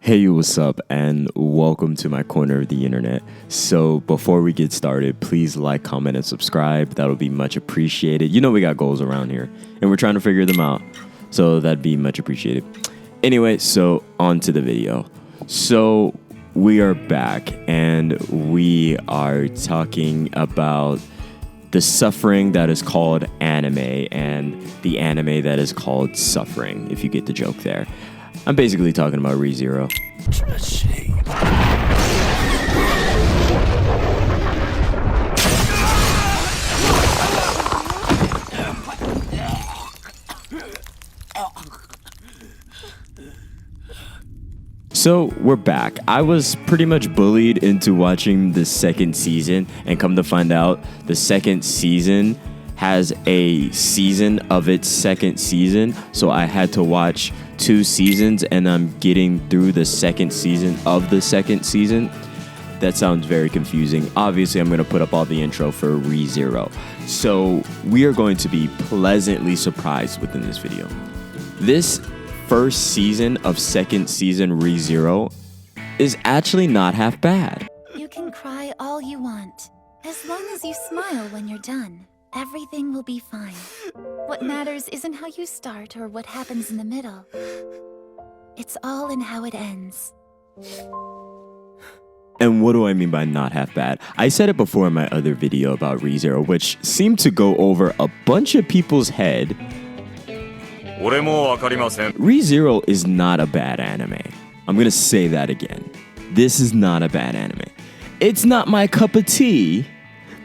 Hey, what's up, and welcome to my corner of the internet. So before we get started, please like, comment, and subscribe. That'll be much appreciated. You know we got goals around here, and we're trying to figure them out, so that'd be much appreciated. Anyway, so on to the video. So we are back, and we are talking about the suffering that is called anime, and the anime that is called suffering, if you get the joke there. I'm basically talking about ReZero. So we're back. I was pretty much bullied into watching the second season, and come to find out, the second season has a season of its second season. So I had to watch 2 seasons, and I'm getting through the second season of the second season. That sounds very confusing. Obviously, I'm going to put up all the intro for ReZero. So we are going to be pleasantly surprised within this video. This first season of second season ReZero is actually not half bad. You can cry all you want. As long as you smile when you're done, everything will be fine. What matters isn't how you start or what happens in the middle. It's all in how it ends. And what do I mean by not half bad? I said it before in my other video about ReZero, which seemed to go over a bunch of people's head. ReZero is not a bad anime. I'm gonna say that again. This is not a bad anime. It's not my cup of tea,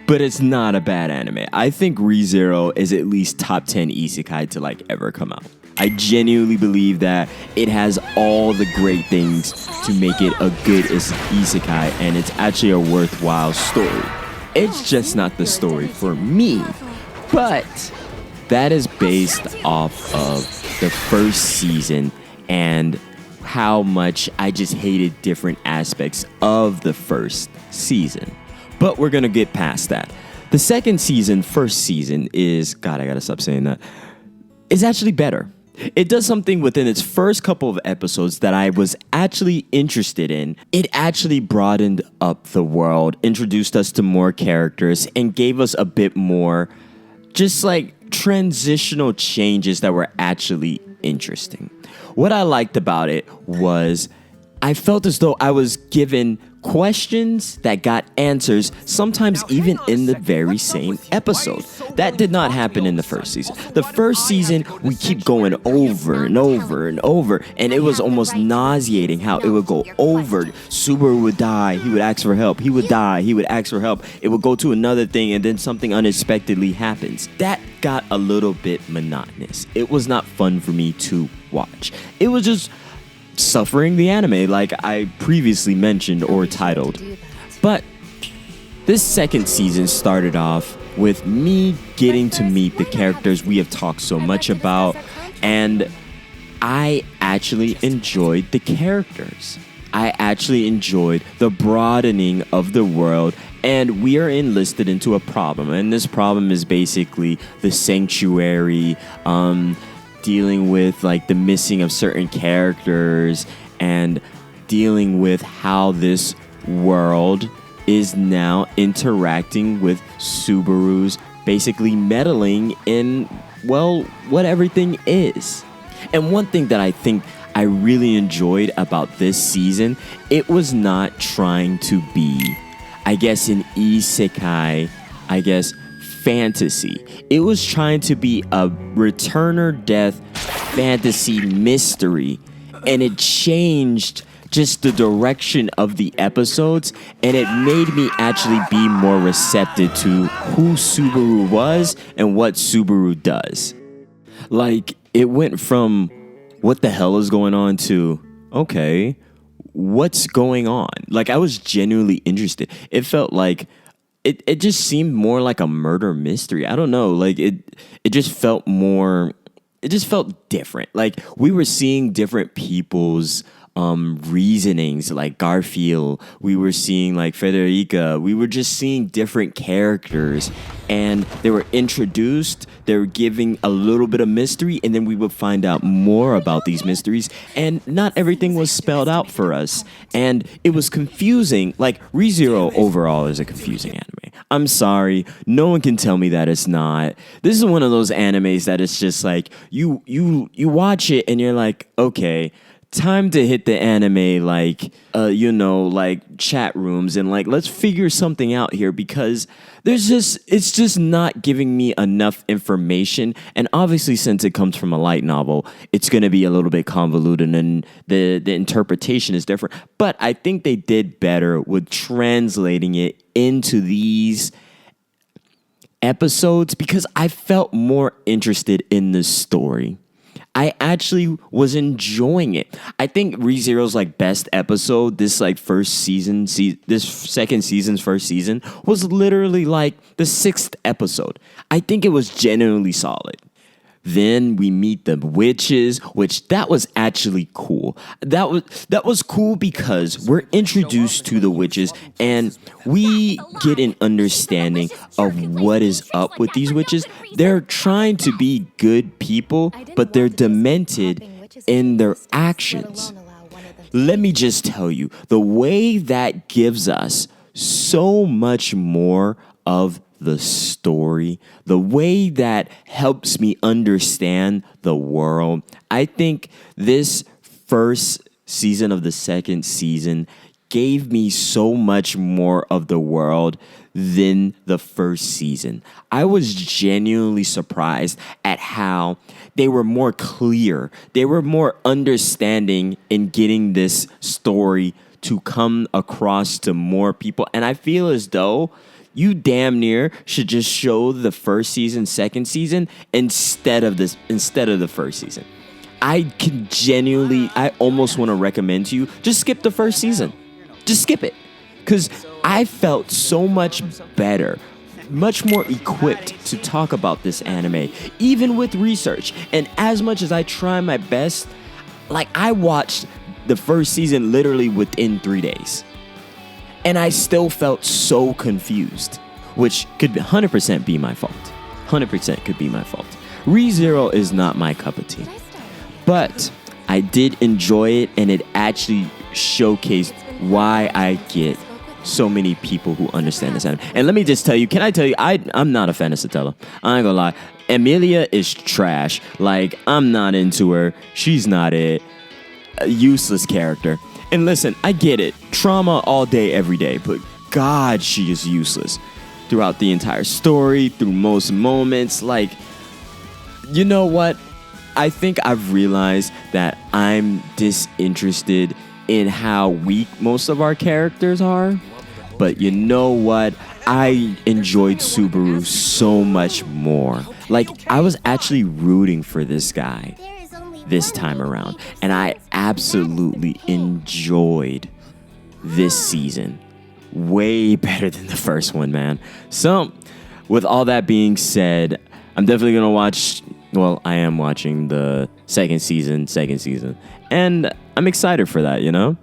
but it's not a bad anime. I think ReZero is at least top 10 isekai to ever come out. I genuinely believe that it has all the great things to make it a good isekai, and it's actually a worthwhile story. It's just not the story for me, but that is based off of the first season and how much I just hated different aspects of the first season. But we're gonna get past that. The second season, first season is, God, I gotta stop saying that, is actually better. It does something within its first couple of episodes that I was actually interested in. It actually broadened up the world, introduced us to more characters, and gave us a bit more just transitional changes that were actually interesting. What I liked about it was I felt as though I was given questions that got answers, sometimes even in the very same episode. That did not happen in the first season. The first season, we keep going over and over and over, and it was almost nauseating how it would go over. Subaru would die, he would ask for help. He would die, he would ask for help. It would go to another thing, and then something unexpectedly happens. That got a little bit monotonous. It was not fun for me to watch. It was just suffering the anime, like I previously mentioned or titled. But this second season started off with me getting to meet the characters we have talked so much about, and I actually enjoyed the characters. I actually enjoyed the broadening of the world, and we are enlisted into a problem, and this problem is basically the sanctuary, dealing with the missing of certain characters, and dealing with how this world is now interacting with Subaru's basically meddling in, what everything is. And one thing that I think I really enjoyed about this season, it was not trying to be, an isekai, fantasy. It was trying to be a return or death fantasy mystery, and it changed just the direction of the episodes, and it made me actually be more receptive to who Subaru was and what Subaru does. It went from what the hell is going on to, okay, what's going on? I was genuinely interested. It felt like it just seemed more like a murder mystery. I don't know. It just felt more, it just felt different. We were seeing different people's reasonings, like Garfield. We were seeing like Federica. We were just seeing different characters, and they were introduced. They were giving a little bit of mystery, and then we would find out more about these mysteries, and not everything was spelled out for us, and it was confusing. Like ReZero overall is a confusing anime. I'm sorry, no one can tell me that it's not. This is one of those animes that it's just like you watch it and you're like, okay, time to hit the anime, like, like chat rooms, and like, let's figure something out here, because it's just not giving me enough information. And obviously, since it comes from a light novel, it's going to be a little bit convoluted, and the interpretation is different. But I think they did better with translating it into these episodes, because I felt more interested in the story. I actually was enjoying it. I think ReZero's like best episode, this like first season, this second season's first season, was literally like the 6th episode. I think it was genuinely solid. Then we meet the witches, which that was actually cool. That was cool because we're introduced to the witches, and we get an understanding of what is up with these witches. They're trying to be good people, but they're demented in their actions. Let me just tell you, the way that gives us so much more of the story, the way that helps me understand the world. I think this first season of the second season gave me so much more of the world than the first season. I was genuinely surprised at how they were more clear. They were more understanding in getting this story to come across to more people. And I feel as though you damn near should just show the first season, second season instead of the first season. I almost want to recommend to you, just skip the first season. Just skip it. Because I felt so much better, much more equipped to talk about this anime, even with research. And as much as I try my best, like I watched the first season literally within 3 days. And I still felt so confused, which could 100% be my fault. 100% could be my fault. ReZero is not my cup of tea. But I did enjoy it, and it actually showcased why I get so many people who understand this anime. And let me just tell you, I'm not a fan of Satella. I ain't gonna lie. Emilia is trash. Like, I'm not into her. She's not it. A useless character. And listen, I get it. Trauma all day, every day. But God, she is useless. Throughout the entire story, through most moments. Like, you know what? I think I've realized that I'm disinterested in how weak most of our characters are. But you know what? I enjoyed Subaru so much more. Like, I was actually rooting for this guy this time around, and I absolutely enjoyed this season way better than the first one, man. So with all that being said, I'm definitely gonna watch, well, I am watching the second season, and I'm excited for that, you know?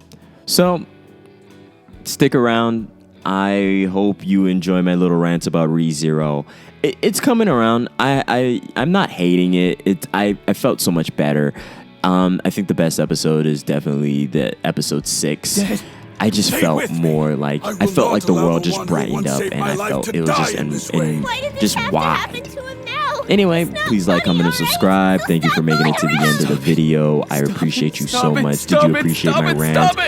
So stick around. I hope you enjoy my little rants about ReZero. It's coming around. I'm not hating it. I felt so much better. I think the best episode is definitely the episode 6. I just felt more like, I felt like the world just brightened up, and I felt it was just wow. Anyway, please like, comment, and subscribe. Thank you for making it to the end of the video. I appreciate you so much. Did you appreciate my rant?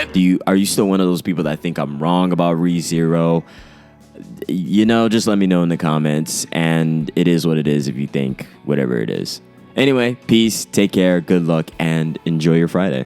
Are you still one of those people that think I'm wrong about ReZero? You know, just let me know in the comments. And it is what it is if you think whatever it is. Anyway, peace, take care, good luck, and enjoy your Friday.